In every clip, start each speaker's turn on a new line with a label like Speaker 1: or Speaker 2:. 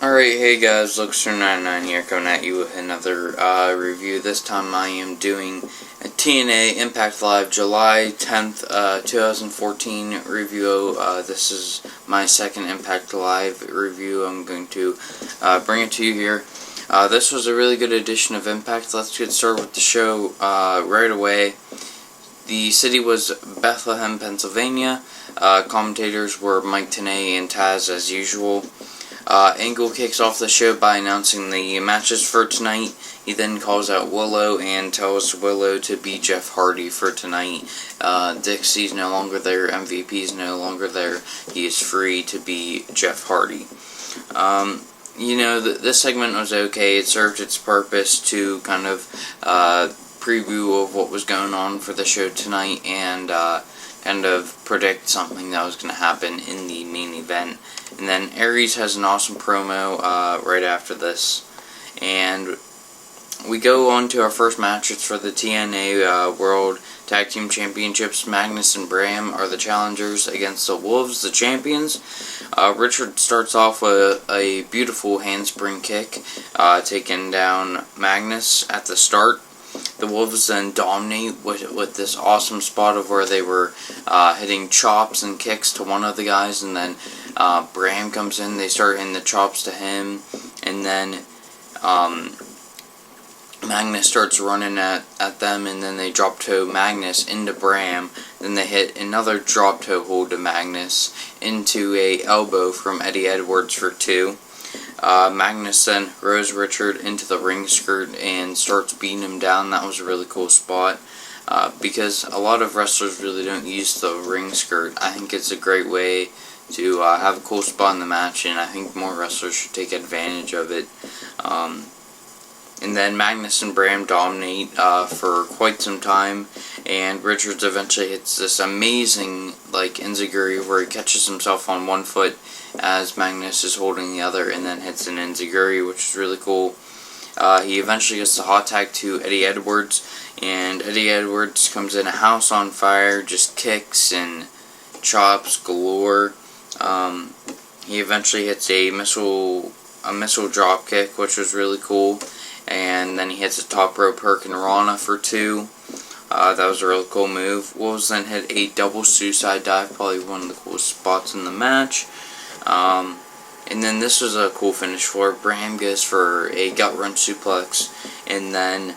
Speaker 1: Alright, hey guys, Luxer99 here, coming at you with another review. This time I am doing a TNA Impact Live July 10th, 2014 review. This is my second Impact Live review. I'm going to bring it to you here. This was a really good edition of Impact. Let's get started with the show right away. The city was Bethlehem, Pennsylvania. Commentators were Mike Tenay and Taz as usual. Angle kicks off the show by announcing the matches for tonight. He then calls out Willow and tells Willow to be Jeff Hardy for tonight. Dixie's no longer there. MVP's no longer there. He is free to be Jeff Hardy. This segment was okay. It served its purpose to kind of preview of what was going on for the show tonight and kind of predict something that was going to happen in the main event. And then Aries has an awesome promo right after this. And we go on to our first match. It's for the TNA World Tag Team Championships. Magnus and Bram are the challengers against the Wolves, the champions. Richard starts off with a beautiful handspring kick, taking down Magnus at the start. The Wolves then dominate with this awesome spot of where they were hitting chops and kicks to one of the guys, and then Bram comes in, they start hitting the chops to him, and then Magnus starts running at them, and then they drop toe Magnus into Bram, then they hit another drop toe hold to Magnus into a elbow from Eddie Edwards for 2. Magnus then throws Richard into the ring skirt and starts beating him down. That was a really cool spot because a lot of wrestlers really don't use the ring skirt. I think it's a great way to have a cool spot in the match, and I think more wrestlers should take advantage of it. And then Magnus and Bram dominate for quite some time, and Richards eventually hits this amazing enziguri where he catches himself on one foot as Magnus is holding the other, and then hits an enziguri, which is really cool. He eventually gets the hot tag to Eddie Edwards, and Eddie Edwards comes in a house on fire, just kicks and chops galore. He eventually hits a missile drop kick, which was really cool. And then he hits a top rope Hurricanrana for 2. That was a really cool move. Wolves then hit a double suicide dive, probably one of the coolest spots in the match. And then this was a cool finish for it. Bram goes for a gut wrench suplex, and then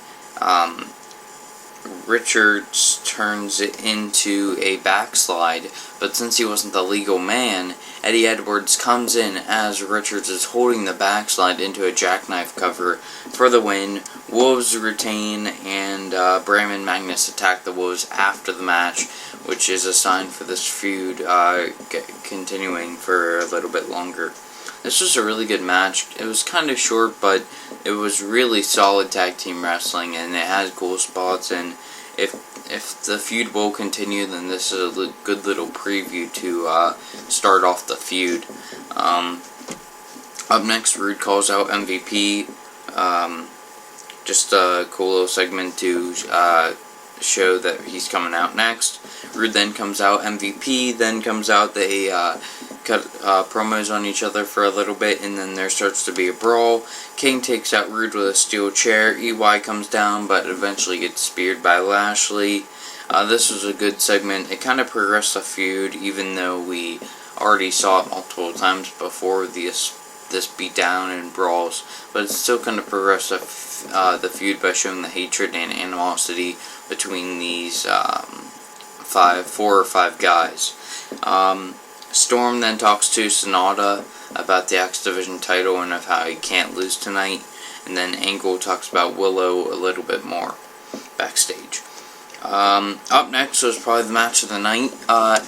Speaker 1: Richards turns it into a backslide, but since he wasn't the legal man, Eddie Edwards comes in as Richards is holding the backslide into a jackknife cover for the win. Wolves retain, and Bram and Magnus attack the Wolves after the match, which is a sign for this feud continuing for a little bit longer. This was a really good match. It was kind of short, but it was really solid tag team wrestling, and it had cool spots, and if the feud will continue, then this is a good little preview to start off the feud. Up next, Rude calls out MVP. Just a cool little segment to show that he's coming out next. Rude then comes out. MVP then comes out. They cut promos on each other for a little bit, and then there starts to be a brawl. King takes out Rude with a steel chair. EY comes down, but eventually gets speared by Lashley. This was a good segment. It kind of progressed the feud, even though we already saw it multiple times before this beatdown and brawls. But it still kind of progressed the feud by showing the hatred and animosity between these 4 or 5 guys. Storm then talks to Sonata about the X Division title and of how he can't lose tonight, and then Angle talks about Willow a little bit more backstage. Up next was probably the match of the night,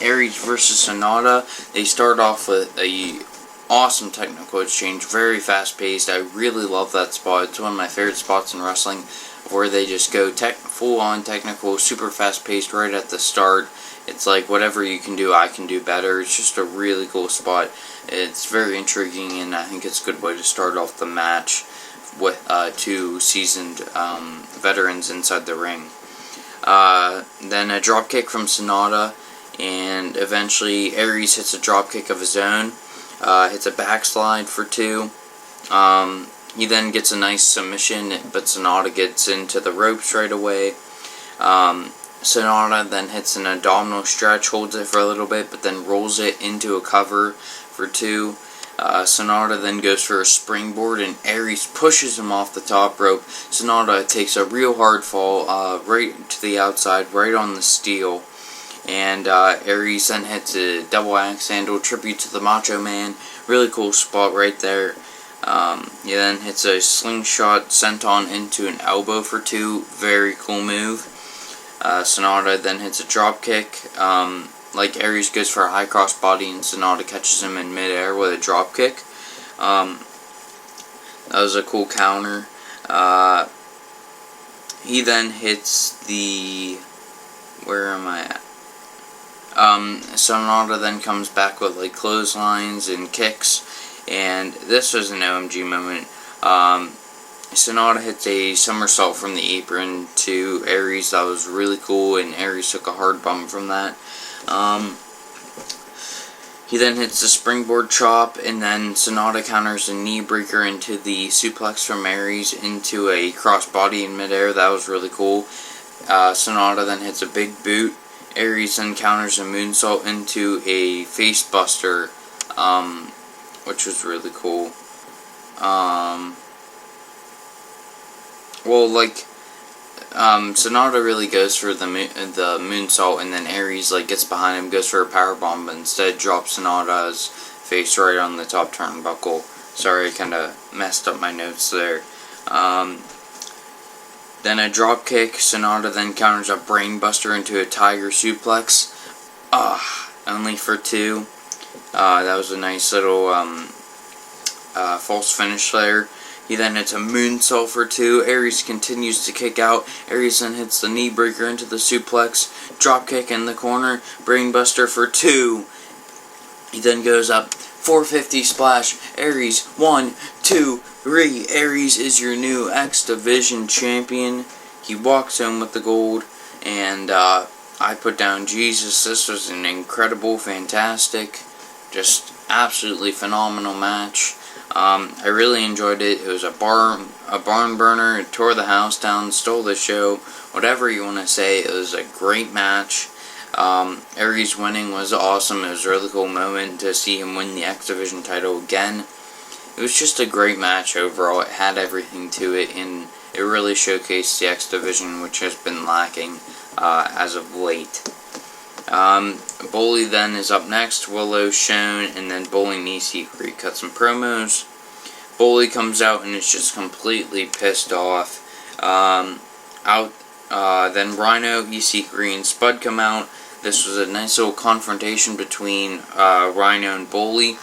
Speaker 1: Aries versus Sonata. They start off with a awesome technical exchange, very fast paced. I really love that spot. It's one of my favorite spots in wrestling, where they just go full on technical, super fast paced right at the start. It's like, whatever you can do, I can do better. It's just a really cool spot. It's very intriguing, and I think it's a good way to start off the match with 2 seasoned veterans inside the ring. Then a dropkick from Sonata, and eventually Aries hits a dropkick of his own, hits a backslide for 2, He then gets a nice submission, but Sonata gets into the ropes right away. Sonata then hits an abdominal stretch, holds it for a little bit, but then rolls it into a cover for 2. Sonata then goes for a springboard, and Aries pushes him off the top rope. Sonata takes a real hard fall right to the outside, right on the steel. And Aries then hits a double axe handle, tribute to the Macho Man. Really cool spot right there. He then hits a slingshot senton into an elbow for 2. Very cool move. Sonata then hits a drop kick. Like Aries goes for a high cross body, and Sonata catches him in midair with a drop kick. That was a cool counter. He then hits the... Where am I at? Sonata then comes back with like clotheslines and kicks, and this was an OMG moment. Sonata hits a somersault from the apron to Aries. That was really cool, and Aries took a hard bump from that. He then hits the springboard chop, and then Sonata counters a knee breaker into the suplex from Aries into a crossbody in midair. That was really cool. Sonata then hits a big boot. Aries then counters a moonsault into a face buster, which was really cool. Sonata really goes for the moonsault, and then Aries gets behind him, goes for a powerbomb, but instead drops Sonata's face right on the top turnbuckle. Sorry, I kind of messed up my notes there. Then a drop kick. Sonata then counters a brainbuster into a tiger suplex. Only for 2. That was a nice little false finish there. He then hits a moonsault for 2. Aries continues to kick out. Aries then hits the knee breaker into the suplex. Drop kick in the corner. Brainbuster for 2. He then goes up. 450 splash. Aries. 1, 2, 3. Aries is your new X Division champion. He walks home with the gold. And I put down Jesus. This was an incredible, fantastic, just absolutely phenomenal match. I really enjoyed it. It was a barn burner. It tore the house down, stole the show, whatever you want to say. It was a great match. Aries winning was awesome. It was a really cool moment to see him win the X Division title again. It was just a great match overall. It had everything to it, and it really showcased the X Division, which has been lacking as of late. Bully then is up next. Willow shown, and then Bully and EC3 cut some promos. Bully comes out and is just completely pissed off. Then Rhino, EC3, and Spud come out. This was a nice little confrontation between Rhino and Bully.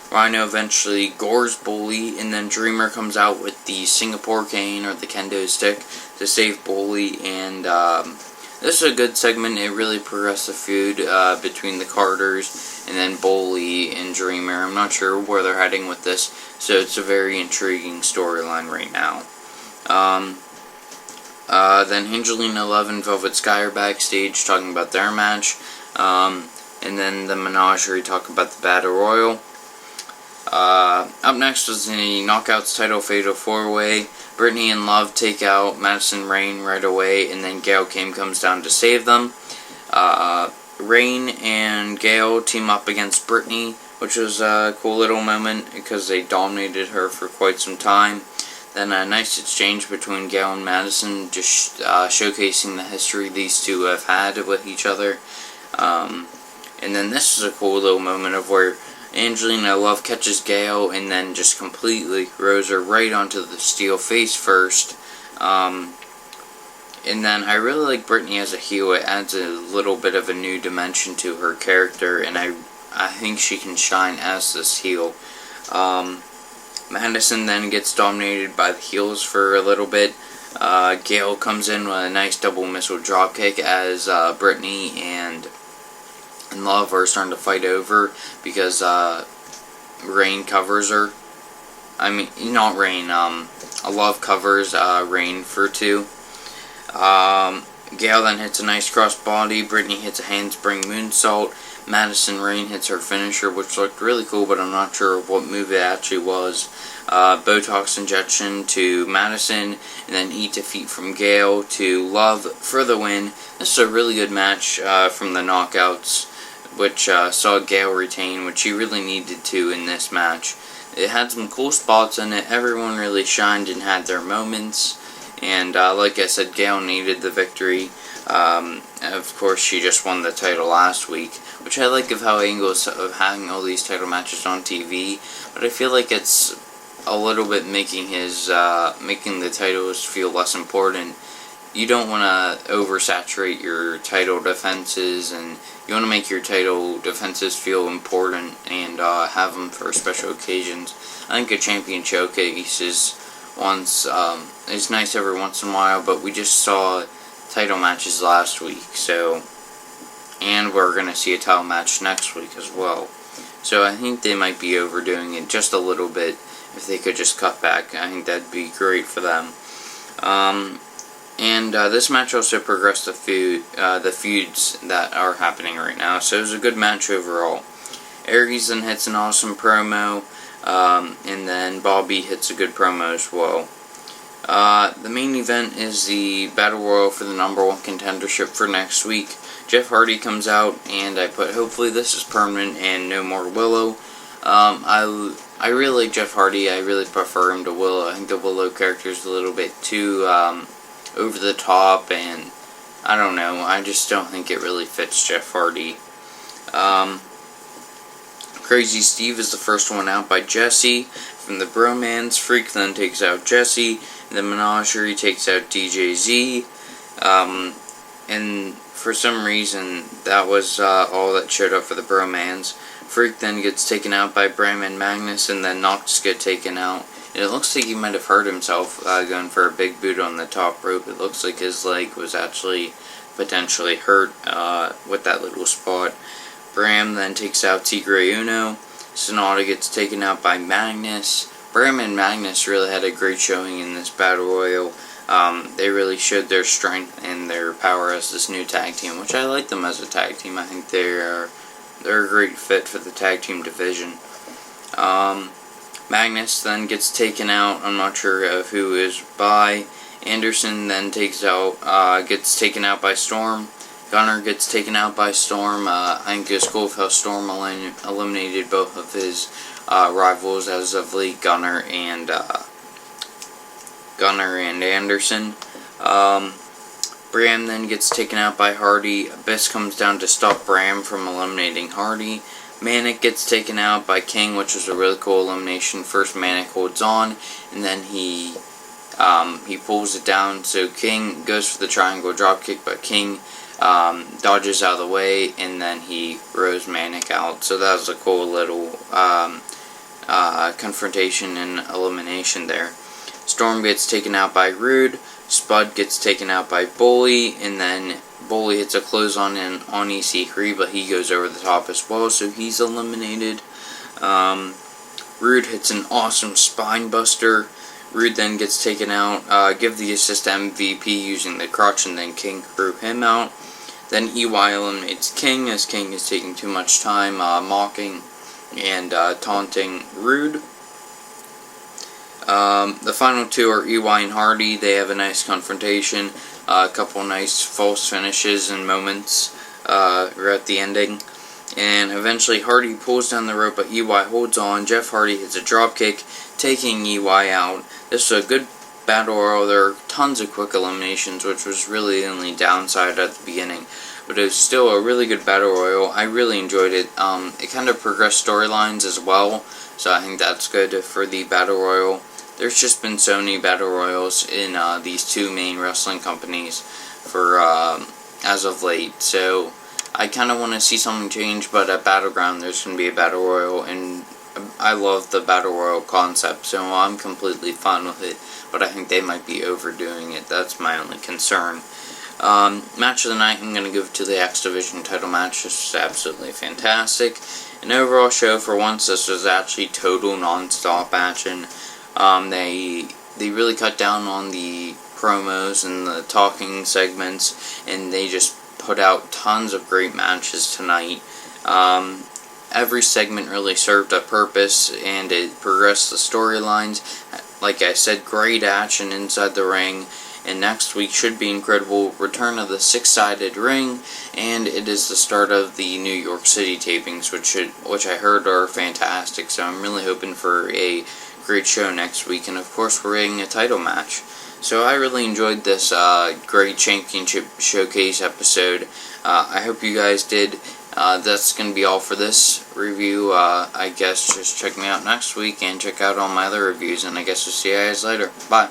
Speaker 1: Rhino eventually gores Bully, and then Dreamer comes out with the Singapore cane or the kendo stick to save Bully, and this is a good segment. It really progressed the feud between the Carters and then Bully and Dreamer. I'm not sure where they're heading with this, so it's a very intriguing storyline right now. Then Angelina Love and Velvet Sky are backstage talking about their match, and then the Menagerie talk about the Battle Royal. Up next was the Knockouts title fatal 4-way. Brittany and Love take out Madison Rayne right away, and then Gail Kim comes down to save them. Rayne and Gail team up against Brittany, which was a cool little moment because they dominated her for quite some time. Then a nice exchange between Gail and Madison, just showcasing the history these two have had with each other. And then this is a cool little moment of where Angelina Love catches Gail and then just completely throws her right onto the steel face first. And then I really like Brittany as a heel. It adds a little bit of a new dimension to her character, and I think she can shine as this heel. Madison then gets dominated by the heels for a little bit. Gail comes in with a nice double missile dropkick as Brittany and Love are starting to fight over because Rayne covers her. I mean, not Rayne, Love covers Rayne for 2. Gail then hits a nice crossbody. Brittany hits a handspring moonsault. Madison Rayne hits her finisher, which looked really cool, but I'm not sure what move it actually was. Botox injection to Madison, and then eat defeat from Gail to Love for the win. This is a really good match from the knockouts, which saw Gail retain, which she really needed to in this match. It had some cool spots in it. Everyone really shined and had their moments. And like I said, Gail needed the victory. Of course, she just won the title last week, which I like of how Angle's of having all these title matches on TV. But I feel like it's a little bit making the titles feel less important. You don't want to oversaturate your title defenses, and you want to make your title defenses feel important and have them for special occasions. I think a champion showcase is nice every once in a while, but we just saw title matches last week, and we're going to see a title match next week as well. So I think they might be overdoing it just a little bit. If they could just cut back, I think that'd be great for them. This match also progressed the feuds that are happening right now, so it was a good match overall. Aries then hits an awesome promo, and then Bobby hits a good promo as well. The main event is the Battle Royal for the #1 contendership for next week. Jeff Hardy comes out, and I put, hopefully this is permanent and no more Willow. I really like Jeff Hardy. I really prefer him to Willow. I think the Willow character is a little bit too over the top, and I don't know. I just don't think it really fits Jeff Hardy. Crazy Steve is the first one out by Jesse from the Bromance. Freak then takes out Jesse. The Menagerie takes out DJZ. And for some reason, that was all that showed up for the Bromance. Freak then gets taken out by Bram and Magnus, and then Nox get taken out. And it looks like he might have hurt himself going for a big boot on the top rope. It looks like his leg was actually potentially hurt with that little spot. Bram then takes out Tigre Uno. Sonata gets taken out by Magnus. Bram and Magnus really had a great showing in this Battle Royal. They really showed their strength and their power as this new tag team, which I like them as a tag team. I think they're a great fit for the tag team division. Magnus then gets taken out. I'm not sure of who is by. Anderson then gets taken out by Storm. Gunner gets taken out by Storm. I think it's cool how Storm eliminated both of his rivals as of late, Gunner and Anderson. Bram then gets taken out by Hardy. Abyss comes down to stop Bram from eliminating Hardy. Manic gets taken out by King, which was a really cool elimination. First Manic holds on, and then he pulls it down, so King goes for the triangle dropkick, but King dodges out of the way, and then he rows Manic out. So that was a cool little confrontation and elimination there. Storm gets taken out by Rude. Spud gets taken out by Bully, and then Bully hits a clothesline on EC3, but he goes over the top as well, so he's eliminated. Rude hits an awesome spine buster. Rude then gets taken out. Give the assist to MVP using the crotch, and then King threw him out. Then EY eliminates King, as King is taking too much time mocking and taunting Rude. The final two are EY and Hardy. They have a nice confrontation, a couple nice false finishes and moments at the ending. And eventually Hardy pulls down the rope, but EY holds on. Jeff Hardy hits a dropkick, taking EY out. This was a good battle royal. There are tons of quick eliminations, which was really the only downside at the beginning. But it was still a really good battle royal. I really enjoyed it. It kind of progressed storylines as well, so I think that's good for the battle royal. There's just been so many battle royals in these two main wrestling companies for as of late. So I kind of want to see something change, but at Battleground there's going to be a battle royal, and I love the battle royal concept, so I'm completely fine with it. But I think they might be overdoing it. That's my only concern. Match of the night, I'm going to give it to the X Division title match. This was absolutely fantastic. An overall show, for once, this was actually total non-stop action. They really cut down on the promos and the talking segments, and they just put out tons of great matches tonight. Every segment really served a purpose, and it progressed the storylines. Like I said, great action inside the ring, and next week should be incredible. Return of the six-sided ring, and it is the start of the New York City tapings, which I heard are fantastic. So I'm really hoping for a great show next week, and of course we're getting a title match. So I really enjoyed this great championship showcase episode. I hope you guys did. That's going to be all for this review. I guess just check me out next week and check out all my other reviews, and I guess we'll see you guys later. Bye.